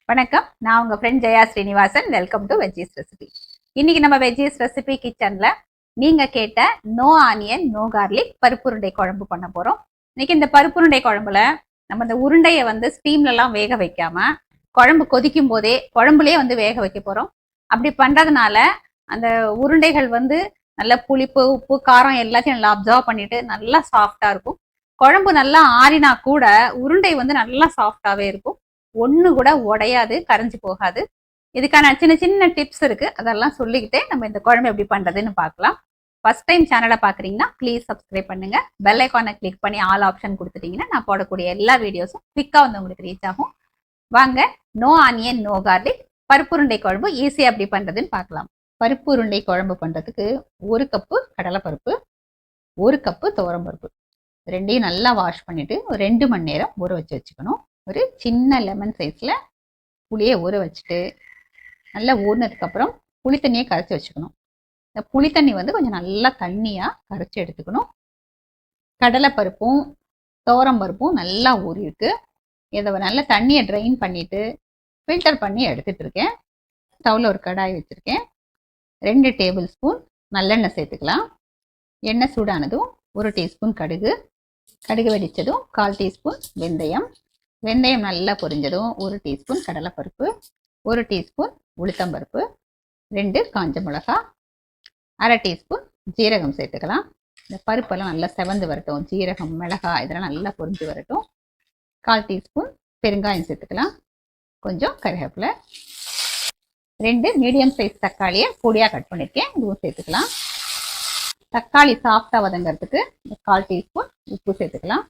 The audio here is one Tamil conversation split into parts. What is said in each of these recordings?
வணக்கம், நான் உங்க friend Jaya Srinivasan. Welcome to veggies recipe. இன்னைக்கு நம்ம வெஜ்ஜீஸ் ரெசிபி கிச்சன்ல நீங்க கேட்ட நோ ஆனியன் நோ கார்லிக் பருப்புருண்டை குழம்பு பண்ண போறோம். இன்னைக்கு இந்த பருப்புருண்டை குழம்புல நம்ம இந்த உருண்டையை ஸ்டீம்ல எல்லாம் வேக வைக்காம குழம்பு கொதிக்கும் போதே குழம்புலயே வேக வைக்க போறோம். அப்படி பண்றதுனால அந்த உருண்டைகள் நல்ல புளிப்பு, உப்பு, காரம் எல்லாத்தையும் நல்லா அப்சர்வ் பண்ணிட்டு நல்லா சாஃப்டா இருக்கும். குழம்பு நல்லா ஆறினா கூட உருண்டை நல்லா சாஃப்டாவே இருக்கும். ஒண்ணு கூட உடையாது, கரைஞ்சு போகாது. இதுக்கான சின்ன சின்ன டிப்ஸ் இருக்கு, அதெல்லாம் சொல்லிக்கிட்டே நம்ம இந்த குழம்பு எப்படி பண்றதுன்னு பார்க்கலாம். ஃபர்ஸ்ட் டைம் சேனலை பாக்குறீங்கன்னா ப்ளீஸ் சப்ஸ்கிரைப் பண்ணுங்க. பெல் ஐக்கானை கிளிக் பண்ணி ஆல் ஆப்ஷன் கொடுத்துட்டீங்கன்னா நான் போடக்கூடிய எல்லா வீடியோஸும் குவிக்கா உங்களுக்கு ரீச் ஆகும். வாங்க, நோ ஆனியன் நோ கார்லிக் பருப்புருண்டை குழம்பு ஈஸியா எப்படி பண்றதுன்னு பார்க்கலாம். பருப்பு உருண்டை குழம்பு பண்றதுக்கு 1 கப்பு கடலைப்பருப்பு, 1 கப்பு துவரம்பருப்பு ரெண்டையும் நல்லா வாஷ் பண்ணிட்டு ஒரு 2 மணி நேரம் ஊற வச்சுக்கணும். ஒரு சின்ன லெமன் சைஸில் புளியை ஊற வச்சுட்டு நல்லா ஊறினதுக்கப்புறம் புளி தண்ணியை கரைச்சி வச்சுக்கணும். இந்த புளி தண்ணி கொஞ்சம் நல்லா தண்ணியாக கரைச்சி எடுத்துக்கணும். கடலைப்பருப்பும் துவரம்பருப்பும் நல்லா ஊறிருக்கு. இதை நல்லா தண்ணியை ட்ரைன் பண்ணிவிட்டு ஃபில்டர் பண்ணி எடுத்துகிட்டு இருக்கேன். ஸ்டவ்வில் ஒரு கடாய் வச்சுருக்கேன். 2 டேபிள் ஸ்பூன் நல்லெண்ணெய் சேர்த்துக்கலாம். எண்ணெய் சூடானதும் 1 டீஸ்பூன் கடுகு, கடுகு வெடித்ததும் 1/4 டீஸ்பூன் வெந்தயம், வெந்தயம் நல்லா பொரிஞ்சதும் 1 டீஸ்பூன் கடலைப்பருப்பு, 1 டீஸ்பூன் உளுத்தம்பருப்பு, 2 காஞ்ச மிளகா, 1/2 டீஸ்பூன் ஜீரகம் சேர்த்துக்கலாம். இந்த பருப்பெல்லாம் நல்லா செவந்து வரட்டும். ஜீரகம், மிளகாய் இதெல்லாம் நல்லா பொரிஞ்சு வரட்டும். 1/4 டீஸ்பூன் பெருங்காயம் சேர்த்துக்கலாம். கொஞ்சம் கருவேப்பிலை, 2 மீடியம் சைஸ் தக்காளியை பொடியாக கட் பண்ணியிருக்கேன், இதுவும் சேர்த்துக்கலாம். தக்காளி சாஃப்டாக வதங்கிறதுக்கு 1/4 டீஸ்பூன் உப்பு சேர்த்துக்கலாம்.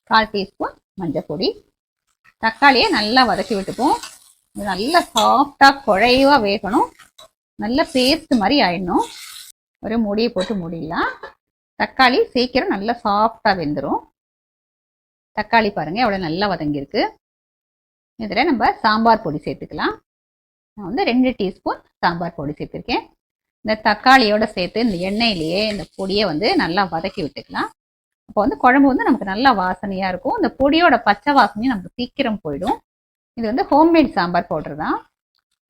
1/4 டீஸ்பூன் மஞ்சள் பொடி. தக்காளியை நல்லா வதக்கி விட்டுப்போம். நல்லா சாஃப்டாக குழைவாக வேகணும். நல்லா பேஸ்ட் மாதிரி ஆயிடணும். ஒரு மூடியை போட்டு மூடிடலாம். தக்காளி சீக்கிரம் நல்லா சாஃப்டாக வெந்துடும். தக்காளி பாருங்கள் எவ்வளோ நல்லா வதங்கியிருக்கு. இதில் நம்ம சாம்பார் பொடி சேர்த்துக்கலாம். நான் 2 டீஸ்பூன் சாம்பார் பொடி சேர்த்துருக்கேன். இந்த தக்காளியோட சேர்த்து இந்த எண்ணெயிலேயே இந்த பொடியை நல்லா வதக்கி விட்டுக்கலாம். அப்போ குழம்பு நமக்கு நல்லா வாசனையாக இருக்கும். இந்த பொடியோட பச்சை வாசனையும் நமக்கு சீக்கிரம் போயிடும். இது ஹோம்மேட் சாம்பார் பவுடர் தான்.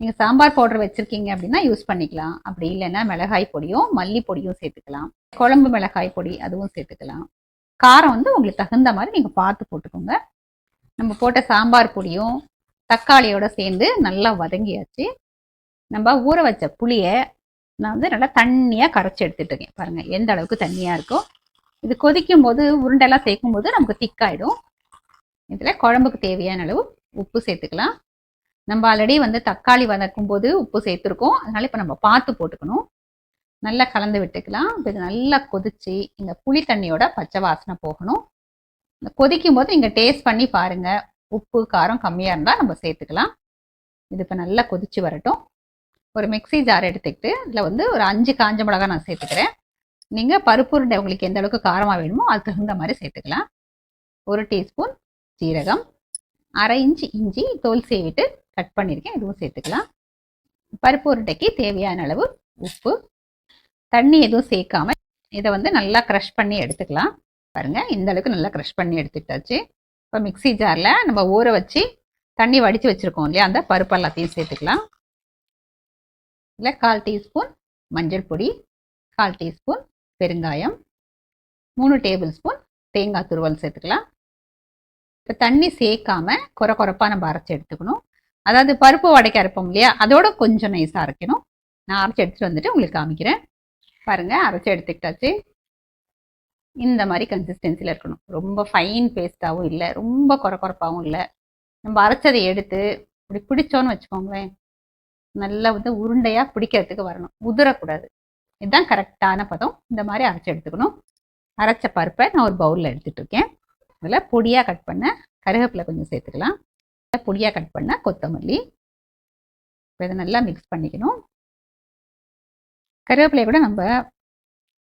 நீங்கள் சாம்பார் பவுடர் வச்சுருக்கீங்க அப்படின்னா யூஸ் பண்ணிக்கலாம். அப்படி இல்லைன்னா மிளகாய் பொடியும் மல்லி பொடியும் சேர்த்துக்கலாம். குழம்பு மிளகாய் பொடி அதுவும் சேர்த்துக்கலாம். காரம் உங்களுக்கு தகுந்த மாதிரி நீங்கள் பார்த்து போட்டுக்கோங்க. நம்ம போட்ட சாம்பார் பொடியும் தக்காளியோட சேர்ந்து நல்லா வதங்கியாச்சு. நம்ம ஊற வச்ச புளியை நான் நல்லா தண்ணியாக கரைச்சி எடுத்துட்டு இருக்கேன். பாருங்கள் எந்த அளவுக்கு தண்ணியாக இருக்கும். இது கொதிக்கும் போது உருண்டெல்லாம் சேர்க்கும் போது நமக்கு திக்காயிடும். இதில் குழம்புக்கு தேவையான அளவு உப்பு சேர்த்துக்கலாம். நம்ம ஆல்ரெடி தக்காளி வதக்கும் போது உப்பு சேர்த்துருக்கோம், அதனால இப்போ நம்ம பார்த்து போட்டுக்கணும். நல்லா கலந்து விட்டுக்கலாம். இது நல்லா கொதிச்சு இந்த புளி தண்ணியோட பச்சை வாசனை போகணும். இந்த கொதிக்கும் போது நீங்கள் டேஸ்ட் பண்ணி பாருங்கள். உப்பு காரம் கம்மியாக இருந்தால் நம்ம சேர்த்துக்கலாம். இது இப்போ நல்லா கொதிச்சு வரட்டும். ஒரு மிக்சி ஜார் எடுத்துக்கிட்டு இதில் ஒரு 5 காஞ்ச மிளகாய் நான் சேர்த்துக்கிறேன். நீங்கள் பருப்பு உருண்டை உங்களுக்கு எந்த அளவுக்கு காரமாக வேணுமோ அது தகுந்த மாதிரி சேர்த்துக்கலாம். 1 டீஸ்பூன் ஜீரகம், 1/2 இன்ச்சு இஞ்சி தோல் சீவிட்டு கட் பண்ணியிருக்கேன், இதுவும் சேர்த்துக்கலாம். பருப்பு உருண்டைக்கு தேவையான அளவு உப்பு. தண்ணி எதுவும் சேர்க்காம இதை நல்லா க்ரஷ் பண்ணி எடுத்துக்கலாம். பாருங்கள் இந்த அளவுக்கு நல்லா க்ரஷ் பண்ணி எடுத்துக்கிட்டாச்சு. இப்போ மிக்சி ஜாரில் நம்ம ஊற வச்சு தண்ணி வடித்து வச்சுருக்கோம் இல்லையா, அந்த பருப்பு எல்லாத்தையும் சேர்த்துக்கலாம். இல்லை 1/4 டீஸ்பூன் மஞ்சள் பொடி, 1/4 டீஸ்பூன் பெருங்காயம், 3 டேபிள் ஸ்பூன் தேங்காய் துருவல் சேர்த்துக்கலாம். இப்போ தண்ணி சேர்க்காம கொரப்பாக நம்ம அரைச்சி எடுத்துக்கணும். அதாவது பருப்பு வடைக்க அரைப்போம் இல்லையா, அதோட கொஞ்சம் நைஸாக அரைக்கணும். நான் அரைச்சி எடுத்துகிட்டு வந்துட்டு உங்களுக்கு காமிக்கிறேன். பாருங்கள் அரைச்சி எடுத்துக்கிட்டாச்சு. இந்த மாதிரி கன்சிஸ்டன்சியில் இருக்கணும். ரொம்ப ஃபைன் பேஸ்ட்டாகவும் இல்லை, ரொம்ப கொரப்பாகவும் இல்லை. நம்ம அரைச்சதை எடுத்து இப்படி பிடிச்சோன்னு வச்சுக்கோங்களேன், நல்லா உருண்டையாக பிடிக்கிறதுக்கு வரணும், உதிரக்கூடாது. இதுதான் கரெக்டான பதம். இந்த மாதிரி அரைச்சி எடுத்துக்கணும். அரைச்ச பருப்பை நான் ஒரு பவுலில் எடுத்துகிட்டு இருக்கேன். அதில் பொடியாக கட் பண்ண கருவேப்பிலை கொஞ்சம் சேர்த்துக்கலாம். பொடியாக கட் பண்ண கொத்தமல்லி. இப்போ இதை நல்லா மிக்ஸ் பண்ணிக்கணும். கருவேப்பிலையை கூட நம்ம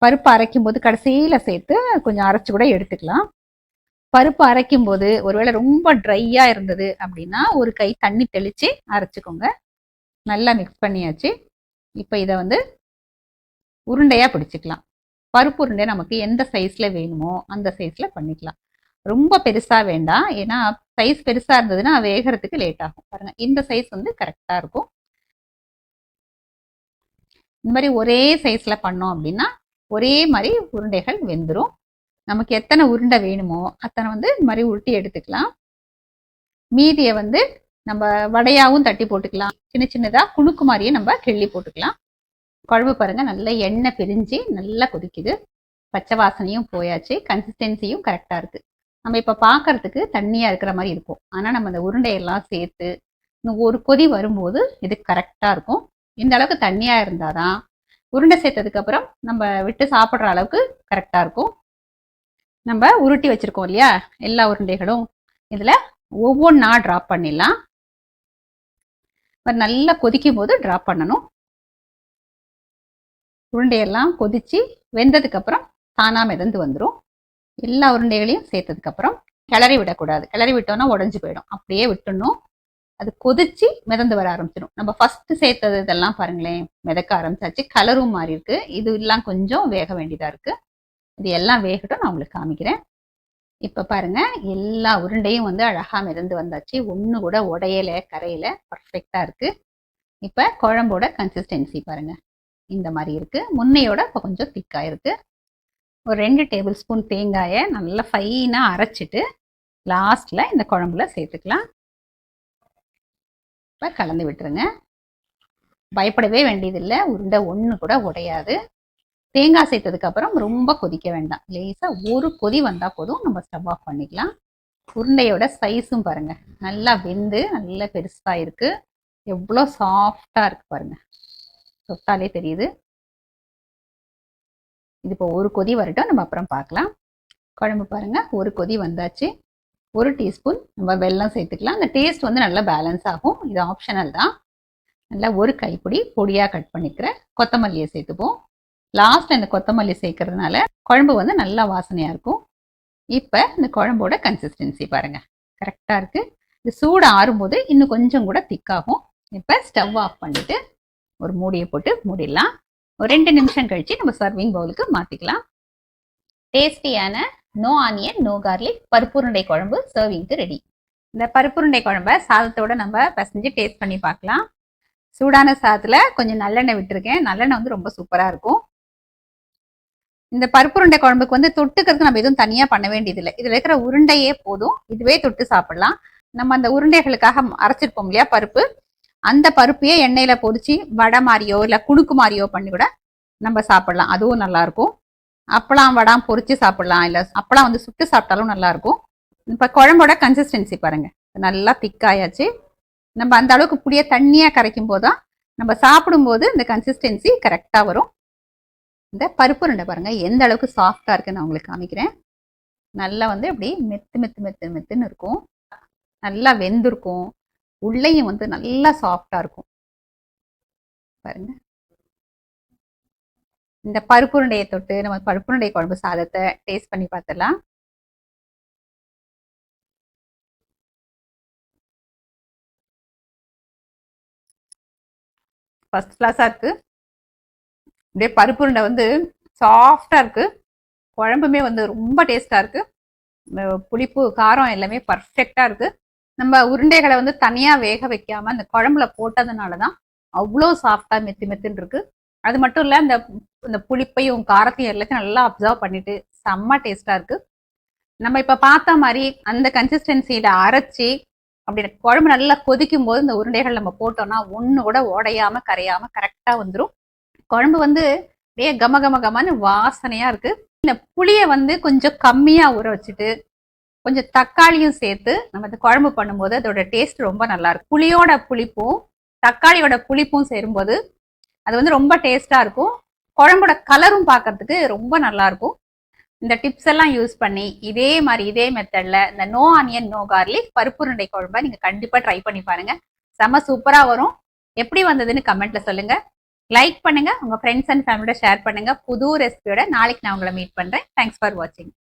பருப்பு அரைக்கும் போது கடைசியில் சேர்த்து கொஞ்சம் அரைச்சி கூட எடுத்துக்கலாம். பருப்பு அரைக்கும் போது ஒருவேளை ரொம்ப ட்ரையாக இருந்தது அப்படின்னா ஒரு கை தண்ணி தெளித்து அரைச்சிக்கோங்க. நல்லா மிக்ஸ் பண்ணியாச்சு. இப்போ இதை உருண்டையாக பிடிச்சிக்கலாம். பருப்பு உருண்டை நமக்கு எந்த சைஸில் வேணுமோ அந்த சைஸில் பண்ணிக்கலாம். ரொம்ப பெருசாக வேண்டாம், ஏன்னா சைஸ் பெருசா இருந்ததுன்னா வேகிறதுக்கு லேட் ஆகும். பாருங்க இந்த சைஸ் வந்து கரெக்டா இருக்கும். இந்த மாதிரி ஒரே சைஸ்ல பண்ணோம் அப்படின்னா ஒரே மாதிரி உருண்டைகள் வெந்துடும். நமக்கு எத்தனை உருண்டை வேணுமோ அத்தனை வந்து இந்த மாதிரி உருட்டி எடுத்துக்கலாம். மீதியை வந்து நம்ம வடையாவும் தட்டி போட்டுக்கலாம், சின்ன சின்னதா குணுக்கு மாதிரியே நம்ம கிள்ளி போட்டுக்கலாம். குழம்பு பாருங்க நல்லா எண்ணெய் பிரிஞ்சு நல்லா கொதிக்குது, பச்சை வாசனையும் போயாச்சு, கன்சிஸ்டன்சியும் கரெக்டா இருக்கு. நம்ம இப்ப பாக்குறதுக்கு தண்ணியா இருக்கிற மாதிரி இருக்கும், ஆனா நம்ம அந்த உருண்டையெல்லாம் சேர்த்து ஒரு கொதி வரும்போது இது கரெக்டா இருக்கும். இந்த அளவுக்கு தண்ணியா இருந்தாதான் உருண்டை சேர்த்ததுக்கு அப்புறம் நம்ம விட்டு சாப்பிட்ற அளவுக்கு கரெக்டா இருக்கும். நம்ம உருட்டி வச்சிருக்கோம் இல்லையா எல்லா உருண்டைகளும், இதுல ஒவ்வொன்றா டிராப் பண்ணிடலாம். நல்லா கொதிக்கும் போது டிராப் பண்ணணும். உருண்டையெல்லாம் கொதிச்சு வெந்ததுக்கு அப்புறம் தானா மிதந்து வந்துடும். எல்லா உருண்டைகளையும் சேர்த்ததுக்கு அப்புறம் கிளறி விடக்கூடாது, கிளறி விட்டோம்னா உடஞ்சு போயிடும். அப்படியே விட்டுணும். அது கொதிச்சு மிதந்து வர ஆரம்பிச்சிடும். நம்ம ஃபர்ஸ்ட் சேர்த்தது இதெல்லாம் பாருங்களேன் மிதக்க ஆரம்பிச்சாச்சு, கலரும் மாறி இருக்கு. இது எல்லாம் கொஞ்சம் வேக வேண்டியதா இருக்கு. இது எல்லாம் வேகட்டும், நான் உங்களுக்கு காமிக்கிறேன். இப்ப பாருங்க எல்லா உருண்டையும் வந்து அழகா மிதந்து வந்தாச்சு, ஒண்ணு கூட உடையல கரையில, பர்ஃபெக்டா இருக்கு. இப்ப குழம்போட கன்சிஸ்டன்சி பாருங்க இந்த மாதிரி இருக்கு. முன்னையோட இப்ப கொஞ்சம் திக்கா இருக்கு. ஒரு 2 டேபிள் ஸ்பூன் தேங்காயை நல்லா ஃபைனா அரைச்சிட்டு லாஸ்ட்ல இந்த குழம்புல சேர்த்துக்கலாம். இப்ப கலந்து விட்டுருங்க. பயப்படவே வேண்டியதில்லை, உருண்டை ஒண்ணு கூட உடையாது. தேங்காய் சேர்த்ததுக்கு அப்புறம் ரொம்ப கொதிக்க வேண்டாம், லேசா ஒரு கொதி வந்தா போதும், நம்ம ஸ்டவ் ஆஃப் பண்ணிக்கலாம். உருண்டையோட சைஸும் பாருங்க நல்லா வெந்து நல்லா பெருசா இருக்கு, எவ்வளோ சாஃப்டா இருக்கு பாருங்க, தொட்டாலே தெரியுது. இது இப்போ ஒரு கொதி வரட்டும், நம்ம அப்புறம் பார்க்கலாம். குழம்பு பாருங்க ஒரு கொதி வந்தாச்சு. 1 டீஸ்பூன் நம்ம வெல்லம் சேர்த்துக்கலாம், அந்த டேஸ்ட் வந்து நல்லா பேலன்ஸ் ஆகும். இது ஆப்ஷனல் தான். நல்லா ஒரு கைப்பிடி பொடியா கட் பண்ணிக்கிற கொத்தமல்லியை சேர்த்துப்போம். லாஸ்ட்ல இந்த கொத்தமல்லி சேர்க்கறதுனால குழம்பு வந்து நல்லா வாசனையா இருக்கும். இப்ப இந்த குழம்போட கன்சிஸ்டன்சி பாருங்க கரெக்டா இருக்கு. இது சூடு ஆறும்போது இன்னும் கொஞ்சம் கூட திக்காகும். இப்ப ஸ்டவ் ஆஃப் பண்ணிட்டு ஒரு மூடியை போட்டு மூடிடலாம். ஒரு 2 நிமிஷம் கழிச்சு நம்ம சர்விங் பவுலுக்கு மாத்திக்கலாம். டேஸ்டியான நோ ஆனியன் நோ கார்லிக் பருப்புருண்டை குழம்பு சர்விங்க்கு ரெடி. இந்த பருப்புருண்டை குழம்ப சாதத்தோட நம்ம பசஞ்சு டேஸ்ட் பண்ணி பார்க்கலாம். சூடான சாதத்துல கொஞ்சம் நல்லெண்ணெய் விட்டுருக்கேன், நல்லெண்ணெய் வந்து ரொம்ப சூப்பரா இருக்கும். இந்த பருப்புருண்டை குழம்புக்கு வந்து தொட்டுக்கிறதுக்கு நம்ம எதுவும் தனியா பண்ண வேண்டியதில்லை, இதுல இருக்கிற உருண்டையே போதும், இதுவே தொட்டு சாப்பிடலாம். நம்ம அந்த உருண்டைகளுக்காக அரைச்சிருப்போம் இல்லையா பருப்பு, அந்த பருப்பையே எண்ணெயில பொரிச்சு வடை மாதிரியோ இல்ல குணுக்கு மாதிரியோ பண்ணி கூட நம்ம சாப்பிடலாம், அதுவும் நல்லா இருக்கும். அப்பளம் வடாம் பொரிச்சு சாப்பிடலாம், இல்ல அப்பளம் வந்து சுட்டு சாப்பிட்டாலும் நல்லா இருக்கும். இப்ப குழம்போட கன்சிஸ்டன்சி பாருங்க நல்லா திக்காயாச்சு. நம்ம அந்த அளவுக்கு புளிய தண்ணியா கரைக்கும் போதுதான் நம்ம சாப்பிடும்போது இந்த கன்சிஸ்டன்சி கரெக்டா வரும். இந்த பருப்பு உருண்டை பாருங்க எந்த அளவுக்கு சாஃப்டா இருக்குன்னு நான் உங்களுக்கு காமிக்கிறேன். நல்லா வந்து இப்படி மெத்து மெத்து மெத்து மெத்துன்னு இருக்கும், நல்லா வெந்திருக்கும், உள்ளேயும் வந்து நல்லா சாஃப்டா இருக்கும் பாருங்க. இந்த பருப்பு உருண்டையை தொட்டு நம்ம பருப்பு உருண்டை குழம்பு சாதத்தை டேஸ்ட் பண்ணி பார்த்துடலாம். ஃபர்ஸ்ட் கிளாஸா இருக்கு. அப்படியே பருப்பு உருண்டை வந்து சாஃப்டா இருக்கு, குழம்புமே வந்து ரொம்ப டேஸ்டா இருக்கு, புளிப்பு காரம் எல்லாமே பர்ஃபெக்டா இருக்கு. நம்ம உருண்டைகளை வந்து தனியா வேக வைக்காம அந்த குழம்புல போட்டதுனாலதான் அவ்வளோ சாஃப்டா மெத்து மெத்துன்னு இருக்கு. அது மட்டும் இல்ல இந்த புளிப்பையும் காரத்தையும் எல்லாத்தையும் நல்லா அப்சர்வ் பண்ணிட்டு செம்ம டேஸ்டா இருக்கு. நம்ம இப்ப பார்த்த மாதிரி அந்த கன்சிஸ்டன்சியில அரைச்சி அப்படி குழம்பு நல்லா கொதிக்கும் போது இந்த உருண்டைகள் நம்ம போட்டோம்னா ஒண்ணு கூட உடையாம கரையாம கரெக்டா வந்துடும். குழம்பு வந்து அப்படியே கம கம கமன்னு வாசனையா இருக்கு. இந்த புளிய வந்து கொஞ்சம் கம்மியா ஊற வச்சுட்டு கொஞ்சம் தக்காளியும் சேர்த்து நம்ம இந்த குழம்பு பண்ணும்போது அதோட டேஸ்ட் ரொம்ப நல்லா இருக்கும். புளியோட புளிப்பும் தக்காளியோட புளிப்பும் சேரும்போது அது வந்து ரொம்ப டேஸ்டா இருக்கும். குழம்போட கலரும் பார்க்கறதுக்கு ரொம்ப நல்லா இருக்கும். இந்த டிப்ஸ் எல்லாம் யூஸ் பண்ணி இதே மாதிரி இதே மெத்தட்ல இந்த நோ ஆனியன் நோ கார்லிக் பருப்புருண்டை குழம்பை நீங்க கண்டிப்பா ட்ரை பண்ணி பாருங்க, செம்ம சூப்பரா வரும். எப்படி வந்ததுன்னு கமெண்ட்ல சொல்லுங்க, லைக் பண்ணுங்க, உங்க ஃப்ரெண்ட்ஸ் அண்ட் ஃபேமிலியோட ஷேர் பண்ணுங்க. புது ரெசிபியோட நாளைக்கு நான் உங்களை மீட் பண்றேன். தேங்க்ஸ் ஃபார் வாட்சிங்.